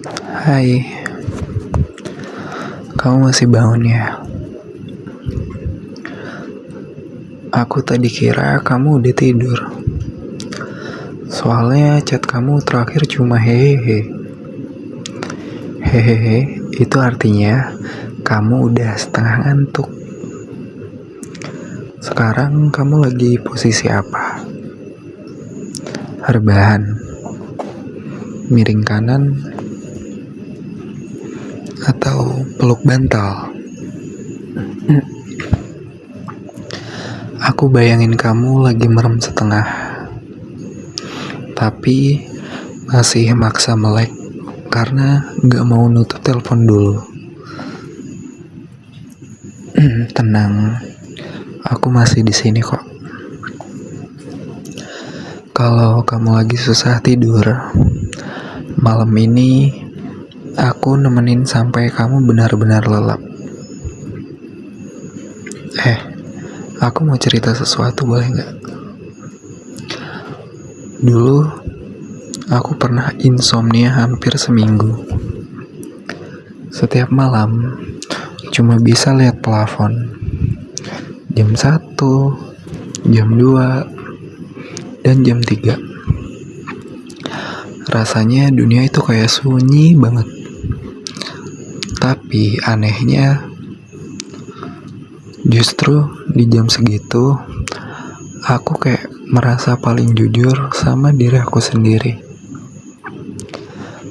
Hai, kamu masih bangun ya? Aku tadi kira kamu udah tidur. Soalnya chat kamu terakhir cuma hehehe. Hehehe, itu artinya kamu udah setengah ngantuk. Sekarang kamu lagi posisi apa? Rebahan, miring kanan, atau peluk bantal? Aku bayangin kamu lagi merem setengah, tapi masih maksa melek karena gak mau nutup telepon dulu. Tenang, aku masih di sini kok. Kalau kamu lagi susah tidur, malam ini aku nemenin sampai kamu benar-benar lelap. Aku mau cerita sesuatu, boleh nggak? Dulu, aku pernah insomnia hampir seminggu. Setiap malam, cuma bisa lihat plafon. Jam 1, jam 2, dan jam 3. Rasanya dunia itu kayak sunyi banget. Tapi anehnya, justru di jam segitu, aku kayak merasa paling jujur sama diri aku sendiri.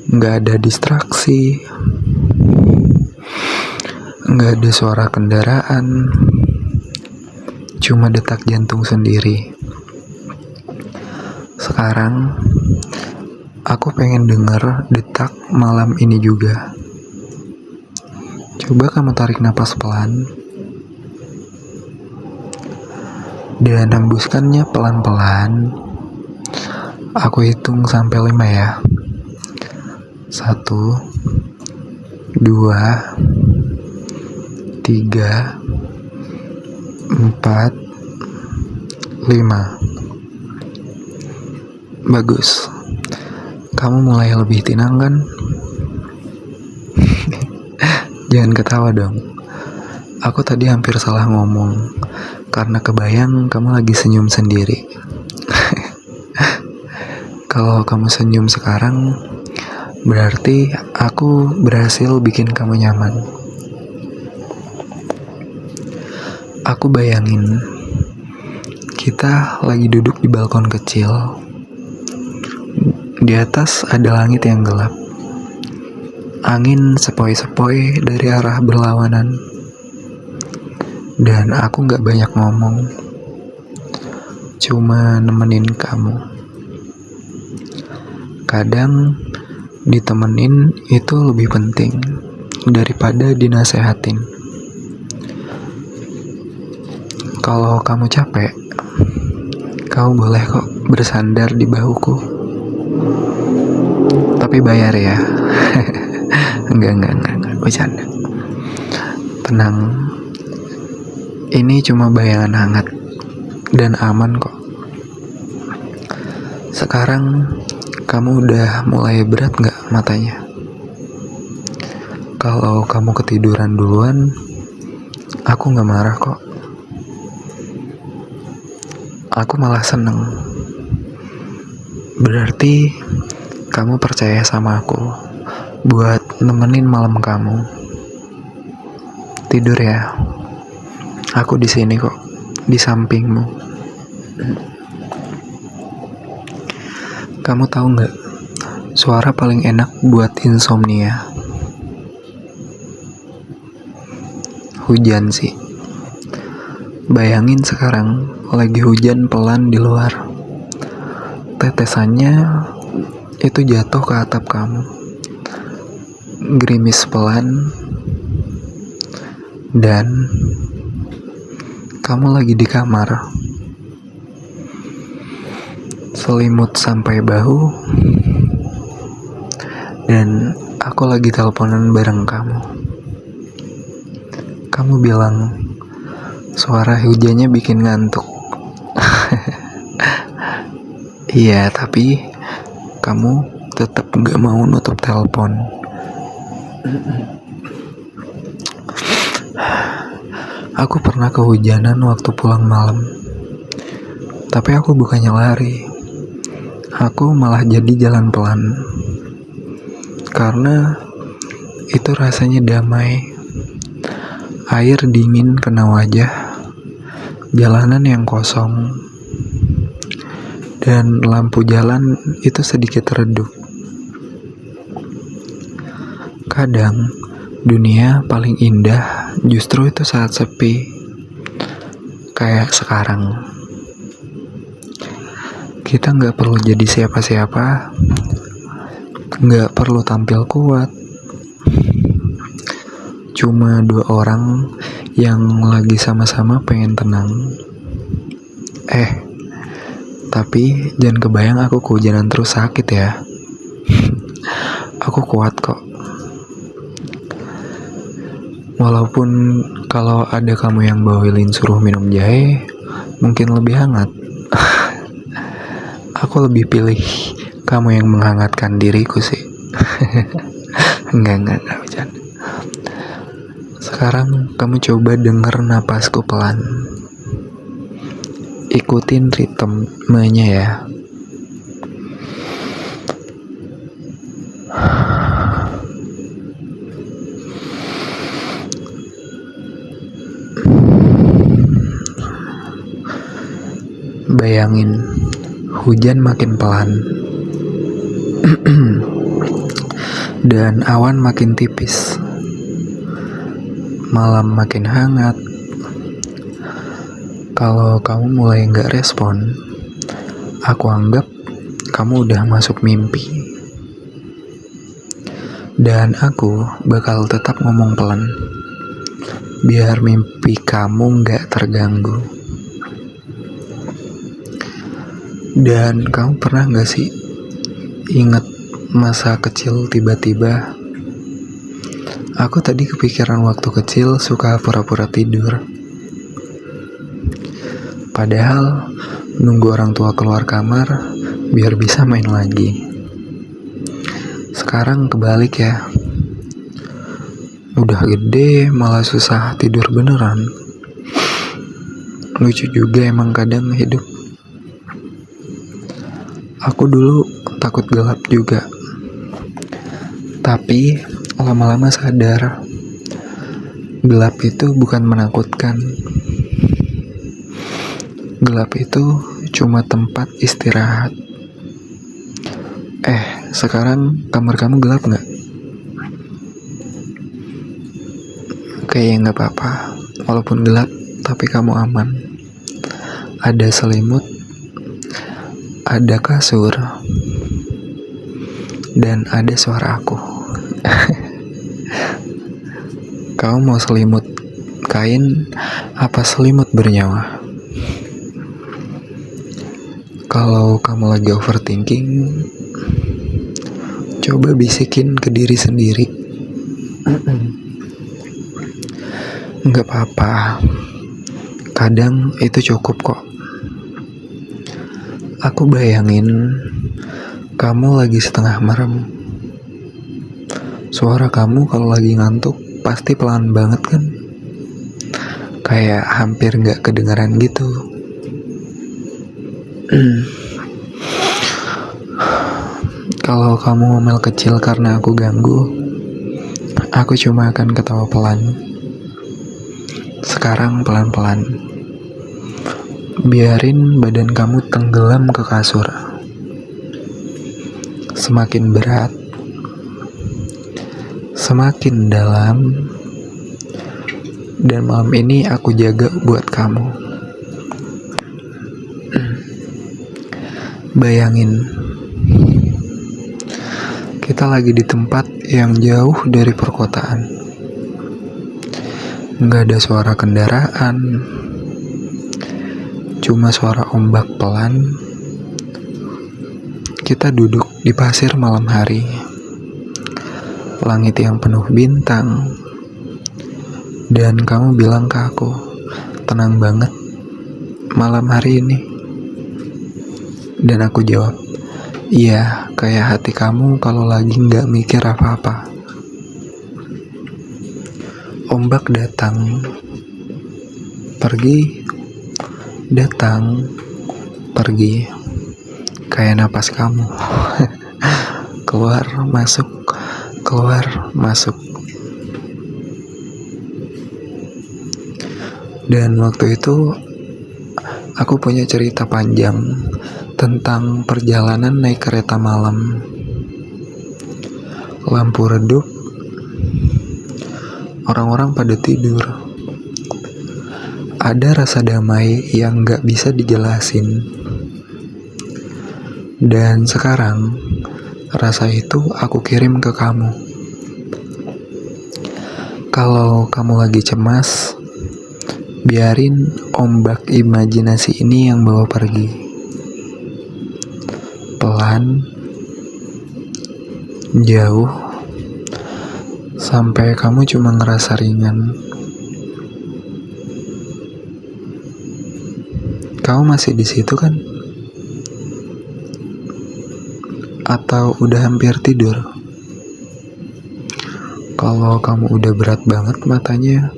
Nggak ada distraksi, nggak ada suara kendaraan, cuma detak jantung sendiri. Sekarang, aku pengen denger detak malam ini juga. Coba kamu tarik napas pelan, dan hembuskannya pelan-pelan. Aku hitung sampai 5 ya. 1, 2, 3, 4, 5. Bagus. Kamu mulai lebih tenang kan? Jangan ketawa dong. Aku tadi hampir salah ngomong karena kebayang kamu lagi senyum sendiri. Kalau kamu senyum sekarang, berarti aku berhasil bikin kamu nyaman. Aku bayangin kita lagi duduk di balkon kecil. Di atas ada langit yang gelap. Angin sepoi-sepoi dari arah berlawanan. Dan aku gak banyak ngomong, cuma nemenin kamu. Kadang ditemenin itu lebih penting daripada dinasehatin. Kalau kamu capek, kamu boleh kok bersandar di bahuku. Tapi bayar ya. Enggak, bercanda. Tenang. Ini cuma bayangan hangat dan aman kok. Sekarang kamu udah mulai berat gak matanya? Kalau kamu ketiduran duluan, aku gak marah kok. Aku malah seneng. Berarti kamu percaya sama aku buat nemenin malam kamu. Tidur ya. Aku di sini kok, di sampingmu. Kamu tahu nggak, suara paling enak buat insomnia? Hujan sih. Bayangin sekarang lagi hujan pelan di luar. Tetesannya itu jatuh ke atap kamu. Gerimis pelan. Dan kamu lagi di kamar, selimut sampai bahu, dan aku lagi teleponan bareng kamu. Kamu bilang suara hujannya bikin ngantuk. Iya, tapi kamu tetap gak mau nutup telepon. Aku pernah kehujanan waktu pulang malam. Tapi aku bukannya lari. Aku malah jadi jalan pelan. Karena itu rasanya damai. Air dingin kena wajah. Jalanan yang kosong. Dan lampu jalan itu sedikit redup. Kadang dunia paling indah justru itu saat sepi. Kayak sekarang. Kita gak perlu jadi siapa-siapa. Gak perlu tampil kuat. Cuma dua orang yang lagi sama-sama pengen tenang. Tapi jangan kebayang aku kehujanan terus sakit ya. Aku kuat kok. Walaupun kalau ada kamu yang bawelin suruh minum jahe, mungkin lebih hangat. Aku lebih pilih kamu yang menghangatkan diriku sih. Enggak, bercanda. Sekarang kamu coba denger napasku pelan. Ikutin ritmenya ya. Bayangin, hujan makin pelan. Dan awan makin tipis. Malam makin hangat. Kalau kamu mulai gak respon, aku anggap kamu udah masuk mimpi. Dan aku bakal tetap ngomong pelan, biar mimpi kamu gak terganggu. Dan kamu pernah gak sih ingat masa kecil tiba-tiba? Aku tadi kepikiran waktu kecil suka pura-pura tidur. Padahal nunggu orang tua keluar kamar biar bisa main lagi. Sekarang kebalik ya. Udah gede malah susah tidur beneran. Lucu juga emang kadang hidup. Aku dulu takut gelap juga. Tapi lama-lama sadar, gelap itu bukan menakutkan. Gelap itu cuma tempat istirahat. Sekarang kamar kamu gelap gak? Kayaknya gak apa-apa. Walaupun gelap, tapi kamu aman. Ada selimut, ada kasur, dan ada suara aku. Kamu mau selimut kain apa selimut bernyawa? Kalau kamu lagi overthinking, coba bisikin ke diri sendiri. Nggak apa-apa. Kadang itu cukup kok. Aku bayangin kamu lagi setengah merem. Suara kamu kalau lagi ngantuk pasti pelan banget kan? Kayak hampir nggak kedengaran gitu. Kalau kamu ngomel kecil karena aku ganggu, aku cuma akan ketawa pelan. Sekarang pelan-pelan. Biarin badan kamu tenggelam ke kasur. Semakin berat, semakin dalam. Dan malam ini aku jaga buat kamu. Bayangin, kita lagi di tempat yang jauh dari perkotaan. Nggak ada suara kendaraan, cuma suara ombak pelan. Kita duduk di pasir malam hari. Langit yang penuh bintang. Dan kamu bilang ke aku, tenang banget malam hari ini. Dan aku jawab, Iya, kayak hati kamu kalau lagi nggak mikir apa-apa. Ombak datang, pergi, datang, pergi. Kayak napas kamu. Keluar, masuk, keluar, masuk. Dan waktu itu aku punya cerita panjang tentang perjalanan naik kereta malam. Lampu redup, orang-orang pada tidur. Ada rasa damai yang gak bisa dijelasin. Dan sekarang, rasa itu aku kirim ke kamu. Kalau kamu lagi cemas, biarin ombak imajinasi ini yang bawa pergi. Pelan, jauh, sampai kamu cuma ngerasa ringan. Kamu masih di situ kan? Atau udah hampir tidur? Kalau kamu udah berat banget matanya,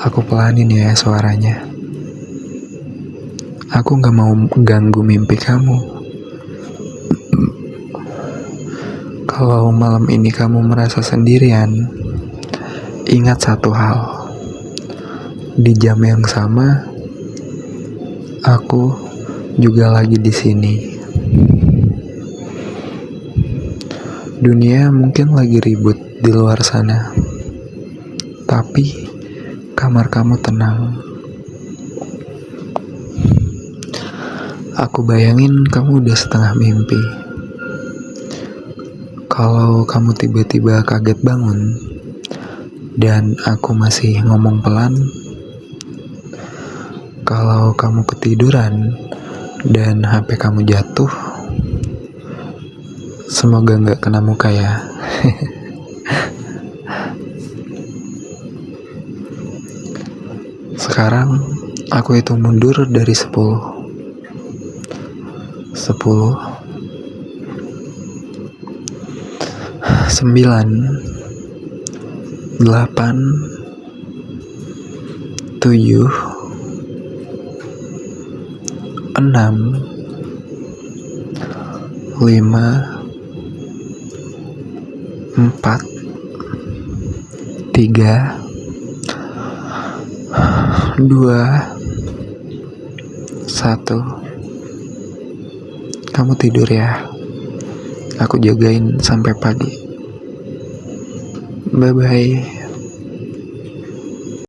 aku pelanin ya suaranya. Aku gak mau ganggu mimpi kamu. Kalau malam ini kamu merasa sendirian, ingat satu hal. Di jam yang sama, aku juga lagi di sini. Dunia mungkin lagi ribut di luar sana, tapi kamar kamu tenang. Aku bayangin kamu udah setengah mimpi. Kalau kamu tiba-tiba kaget bangun dan aku masih ngomong pelan, kalau kamu ketiduran dan HP kamu jatuh, semoga nggak kena muka ya. Sekarang aku hitung mundur dari 10. 10, 9, 8, 7, 6, 5, 4, 3, 2, 1. Kamu tidur ya. Aku jagain sampai pagi. Bye-bye.